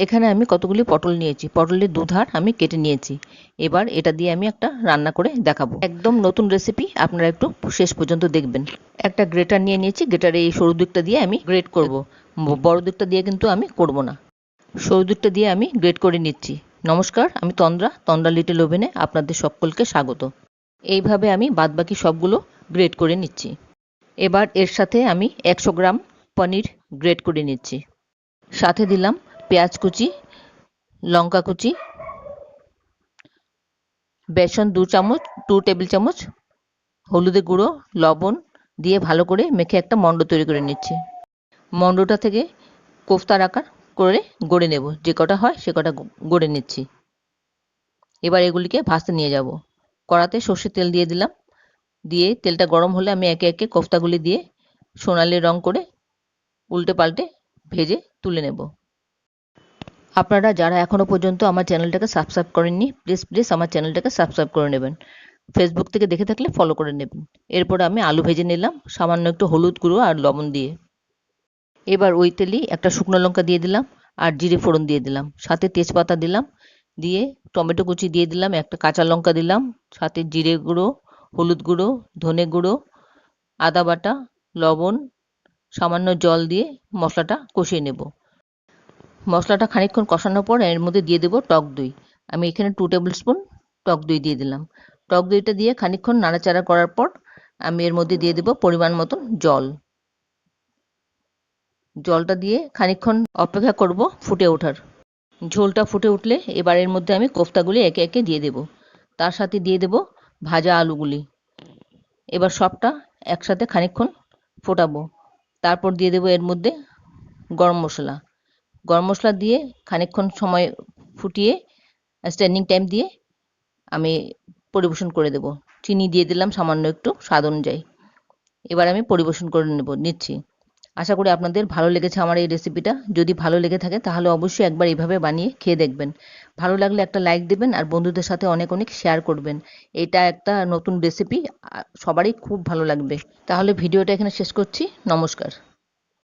এখানে আমি কতগুলি পটল নিয়েছি, পটলের দুধার আমি কেটে নিয়েছি। এবার এটা দিয়ে আমি একটা রান্না করে দেখাবো, একদম নতুন রেসিপি, আপনারা একটু শেষ পর্যন্ত দেখবেন। একটা গ্রেটার নিয়ে নিয়েছি, গ্রেটারে এই সরু দিকটা দিয়ে আমি গ্রেট করব, বড় দিকটা দিয়ে কিন্তু আমি করব না, সরু দিকটা দিয়ে আমি গ্রেট করে নিচ্ছি। নমস্কার, আমি তন্দ্রা লিটল ওভেনে আপনাদের সকলকে স্বাগত। এইভাবে আমি বাদবাকি সবগুলো গ্রেট করে নিচ্ছি। এবার এর সাথে আমি 100 গ্রাম পনির গ্রেট করে নিচ্ছি, সাথে দিলাম পেঁয়াজ কুচি, লঙ্কা কুচি, বেসন 2 টেবিল চামচ, হলুদের গুঁড়ো, লবণ দিয়ে ভালো করে মেখে একটা মণ্ড তৈরি করে নিচ্ছি। মণ্ডটা থেকে কোফতার আকার করে গড়ে নেব, যে কটা হয় সে কটা গড়ে নিচ্ছি। এবার এগুলিকে ভাজতে নিয়ে যাব। কড়াতে সর্ষের তেল দিয়ে দিলাম, দিয়ে তেলটা গরম হলে আমি একে একে কোফতাগুলি দিয়ে সোনালি রং করে উল্টে পাল্টে ভেজে তুলে নেব। আপনারা যারা এখনও পর্যন্ত আমার চ্যানেলটাকে সাবস্ক্রাইব করেননি, প্লিজ আমার চ্যানেলটাকে সাবস্ক্রাইব করে নেবেন। ফেসবুক থেকে দেখে থাকলে ফলো করে নেবেন। এরপরে আমি আলু ভেজে নিলাম সামান্য একটু হলুদ গুঁড়ো আর লবণ দিয়ে। এবার ওই তেলেই একটা শুকনো লঙ্কা দিয়ে দিলাম আর জিরে ফোড়ন দিয়ে দিলাম, সাথে তেজপাতা দিলাম, দিয়ে টমেটো কুচি দিয়ে দিলাম, একটা কাঁচা লঙ্কা দিলাম, সাথে জিরে গুঁড়ো, হলুদ গুঁড়ো, ধনে গুঁড়ো, আদা বাটা, লবণ, সামান্য জল দিয়ে মশলাটা কষিয়ে নেব। মশলাটা খানিকক্ষণ কষানোর পর এর মধ্যে দিয়ে দেবো টক দই। আমি এখানে 2 টেবিল স্পুন টক দই দিয়ে দিলাম। টক দইটা দিয়ে খানিকক্ষণ নাড়াচাড়া করার পর আমি এর মধ্যে দিয়ে দেবো পরিমাণ মতন জল। জলটা দিয়ে খানিকক্ষণ অপেক্ষা করব ফুটে ওঠার। ঝোলটা ফুটে উঠলে এবার এর মধ্যে আমি কোফতাগুলি একে একে দিয়ে দেব, তার সাথে দিয়ে দেব ভাজা আলুগুলি। এবার সবটা একসাথে খানিকক্ষণ ফোটাবো, তারপর দিয়ে দেবো এর মধ্যে গরম মশলা। গরম মশলা দিয়ে খানিকক্ষণ সময় ফুটিয়ে স্ট্যান্ডিং টাইম দিয়ে আমি পরিবেশন করে দেব। চিনি দিয়ে দিলাম সামান্য একটু স্বাদ অনুযায়ী। এবার আমি পরিবেশন করে নিচ্ছি। আশা করি আপনাদের ভালো লেগেছে আমার এই রেসিপিটা। যদি ভালো লেগে থাকে তাহলে অবশ্যই একবার এইভাবে বানিয়ে খেয়ে দেখবেন। ভালো লাগলে একটা লাইক দেবেন আর বন্ধুদের সাথে অনেক শেয়ার করবেন। এটা একটা নতুন রেসিপি, সবারই খুব ভালো লাগবে। তাহলে ভিডিওটা এখানে শেষ করছি। নমস্কার।